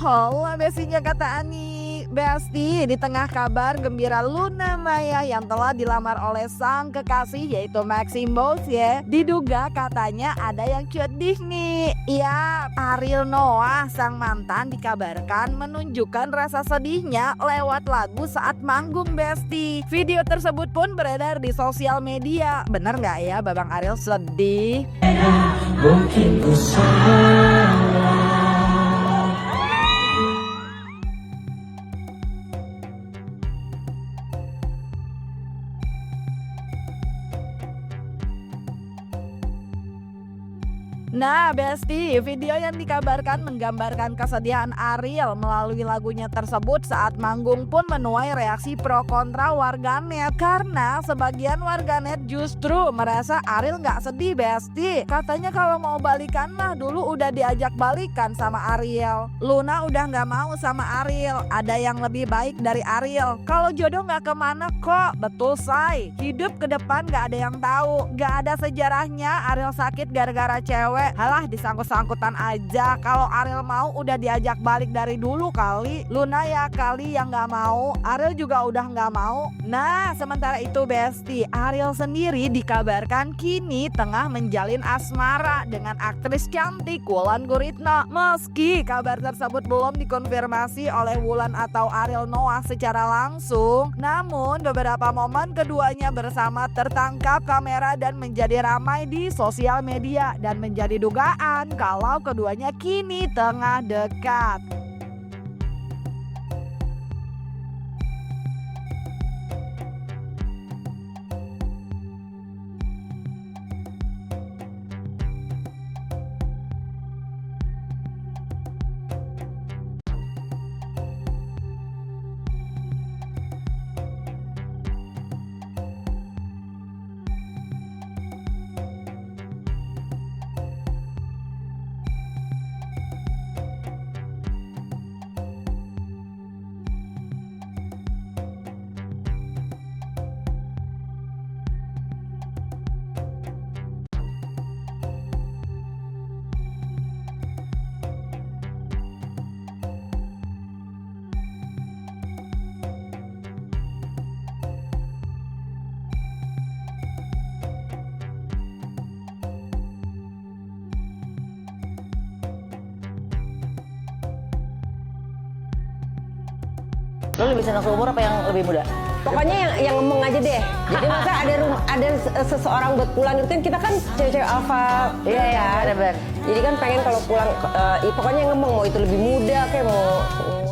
Halo bestinya kata Ani. Besti, di tengah kabar gembira Luna Maya yang telah dilamar oleh sang kekasih yaitu Maxim Bows ya, diduga katanya ada yang cedih nih. Ya, Ariel Noah sang mantan dikabarkan menunjukkan rasa sedihnya lewat lagu saat manggung Besti. Video tersebut pun beredar di sosial media. Bener nggak ya Babang Ariel sedih? Mungkin ku salah. Nah Besti, video yang dikabarkan menggambarkan kesedihan Ariel melalui lagunya tersebut saat manggung pun menuai reaksi pro kontra warganet. Karena sebagian warganet justru merasa Ariel gak sedih Besti. Katanya kalau mau balikan mah dulu udah diajak balikan sama Ariel. Luna udah gak mau sama Ariel, ada yang lebih baik dari Ariel. Kalau jodoh gak kemana kok, betul say. Hidup ke depan gak ada yang tahu. Gak ada sejarahnya Ariel sakit gara-gara cewek. Halah disangkut-sangkutan aja. Kalau Ariel mau udah diajak balik dari dulu kali. Luna ya kali yang gak mau. Ariel juga udah gak mau. Nah sementara itu Besti, Ariel sendiri dikabarkan kini tengah menjalin asmara dengan aktris cantik Wulan Guritno. Meski kabar tersebut belum dikonfirmasi oleh Wulan atau Ariel Noah secara langsung, namun beberapa momen keduanya bersama tertangkap kamera dan menjadi ramai di sosial media dan menjadi dugaan kalau keduanya kini tengah dekat. Lo lebih senang seumur apa yang lebih muda? Pokoknya yang ngomong aja deh. Jadi masa ada seseorang buat pulang itu kan kita kan cewek-cewek alfa. Iya ya, benar. Jadi kan pengen kalau pulang, pokoknya yang ngomong mau itu lebih muda kayak mau umur.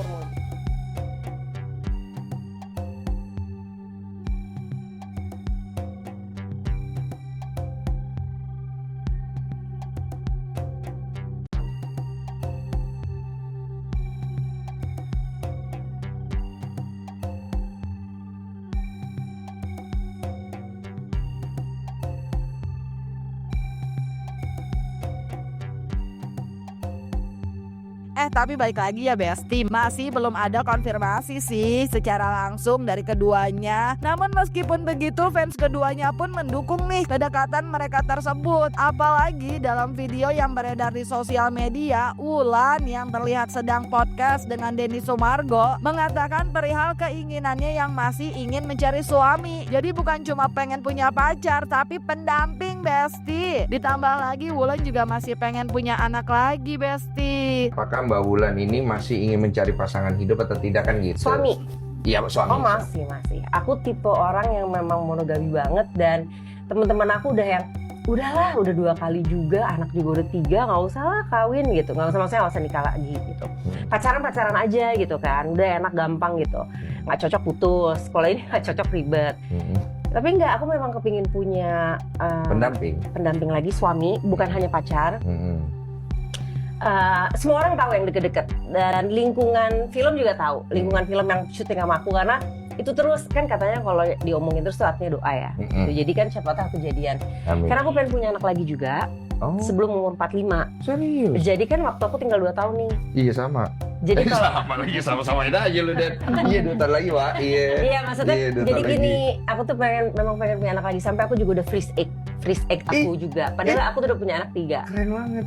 Tapi balik lagi ya Besti, masih belum ada konfirmasi sih secara langsung dari keduanya. Namun meskipun begitu, fans keduanya pun mendukung nih kedekatan mereka tersebut. Apalagi dalam video yang beredar di sosial media, Wulan yang terlihat sedang podcast dengan Denny Sumargo mengatakan perihal keinginannya yang masih ingin mencari suami. Jadi bukan cuma pengen punya pacar, tapi pendamping Besti. Ditambah lagi Wulan juga masih pengen punya anak lagi Besti. Apakah Mbak Wulan ini masih ingin mencari pasangan hidup atau tidak kan gitu? Suami. Iya suami. Oh masih. Aku tipe orang yang memang monogami banget dan teman-teman aku udah yang udahlah, udah 2 kali juga, anak juga udah 3, nggak usah lah kawin gitu, nggak usah, maksudnya nggak usah nikah lagi gitu. Pacaran aja gitu kan, udah enak gampang gitu, nggak cocok putus, kalau ini nggak cocok ribet. Tapi enggak, aku memang kepingin punya pendamping lagi, suami, bukan hanya pacar. Semua orang tahu yang deket-deket dan lingkungan film juga tahu, lingkungan film yang syuting sama aku, karena itu terus kan katanya kalau diomongin terus tuh artinya doa ya. Gitu. Jadi kan siapa tahu kejadian. Amin. Karena aku pengen punya anak lagi juga sebelum umur 45. Serius? Jadi kan waktu aku tinggal 2 tahun nih. Iya sama. Jadi kalau sama aja lu Dan. Iya 2 tahun lagi Wak. Iya maksudnya jadi gini, aku tuh memang pengen punya anak lagi, sampai aku juga udah freeze egg aku juga. Padahal aku tuh udah punya anak 3. Keren banget.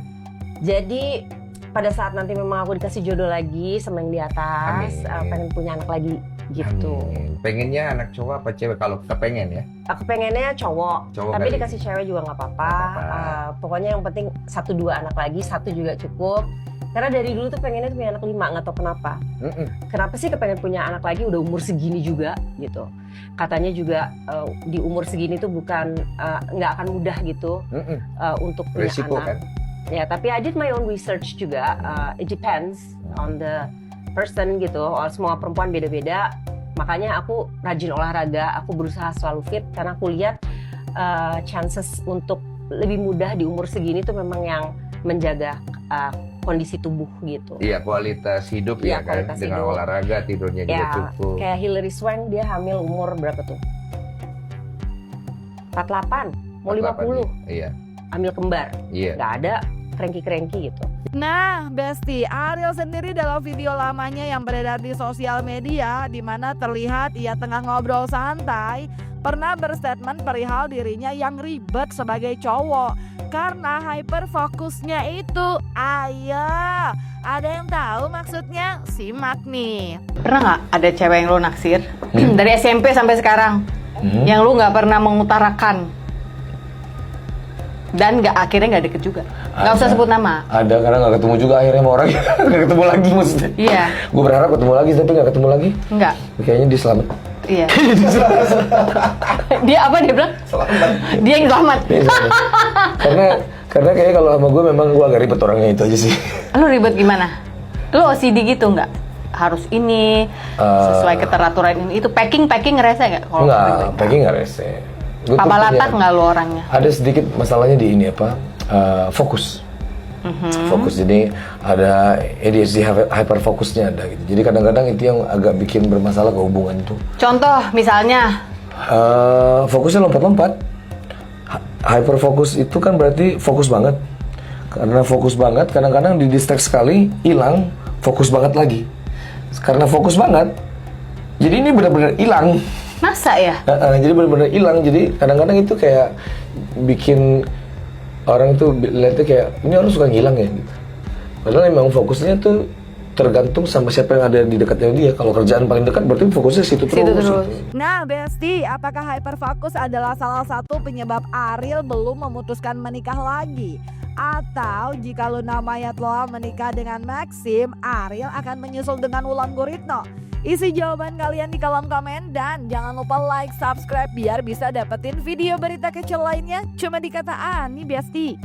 Jadi pada saat nanti memang aku dikasih jodoh lagi sama yang di atas, Amin. pengen punya anak lagi gitu. Amin. Pengennya anak cowok apa cewek kalau kepengen ya? Aku pengennya cowok, Cowok tapi kali. dikasih cewek juga nggak apa-apa. Nggak apa-apa. Pokoknya yang penting 1-2 anak lagi, 1 juga cukup. Karena dari dulu tuh pengennya tuh punya anak 5, nggak tahu kenapa. Kenapa sih kepengen punya anak lagi udah umur segini juga gitu. Katanya juga di umur segini tuh bukan nggak akan mudah gitu untuk punya Resiko anak. kan? Ya, tapi I did my own research juga. It depends on the person gitu. Semua perempuan beda-beda. Makanya aku rajin olahraga, aku berusaha selalu fit karena aku lihat chances untuk lebih mudah di umur segini tuh memang yang menjaga kondisi tubuh gitu. Iya, kualitas hidup Iya, ya kan, kualitas dengan hidup. olahraga tidurnya juga Ya, cukup. kayak Hilary Swank dia hamil umur berapa tuh? 48, mau 50, Iya, hamil kembar. iya. Nggak ada cranky-cranky gitu. Nah, Besti, Ariel sendiri dalam video lamanya yang beredar di sosial media di mana terlihat ia tengah ngobrol santai, pernah berstatement perihal dirinya yang ribet sebagai cowok karena hyperfokusnya itu. Ayo, ada yang tahu maksudnya? Simak nih. Pernah nggak ada cewek yang lo naksir dari SMP sampai sekarang yang lo nggak pernah mengutarakan dan akhirnya nggak deket juga? Nggak usah sebut nama. Ada, karena nggak ketemu juga akhirnya sama orangnya. Nggak ketemu lagi maksudnya. Iya, Gue berharap ketemu lagi tapi nggak ketemu lagi. nggak. Kayaknya dia selamat. Iya. Dia apa dia bilang? Dia yang selamat. Dia selamat. karena kayaknya kalau sama gue memang gue agak ribet orangnya itu aja sih. Lo ribet gimana? Lo OCD gitu nggak? Harus ini sesuai keteraturan ini itu. Packing rese nggak? Kalau Enggak, ribet? packing nggak rese. Gue tuh Papalatak punya- nggak lo orangnya? Ada sedikit masalahnya di ini apa? Fokus. Fokus, jadi ada ADHD hyperfokusnya ada gitu. Jadi kadang-kadang itu yang agak bikin bermasalah ke hubungan itu. Contoh misalnya, Fokusnya lompat-lompat. Hyperfokus itu kan berarti fokus banget. Karena fokus banget, kadang-kadang di distract sekali, hilang, fokus banget lagi. Karena fokus banget, jadi ini benar-benar hilang. masa ya? Jadi benar-benar hilang. Jadi kadang-kadang itu kayak bikin orang tuh lihatnya kayak ini orang suka ngilang ya gitu. Padahal memang fokusnya tuh tergantung sama siapa yang ada di dekatnya dia. Kalau kerjaan paling dekat berarti fokusnya situ terus. terus. Nah, Besti, apakah hyperfokus adalah salah satu penyebab Ariel belum memutuskan menikah lagi? Atau jika Luna Maya telah menikah dengan Maxim, Ariel akan menyusul dengan Wulan Guritno? Isi jawaban kalian di kolom komen dan jangan lupa like, subscribe biar bisa dapetin video berita kecil lainnya cuma di Kata Ani, Besti.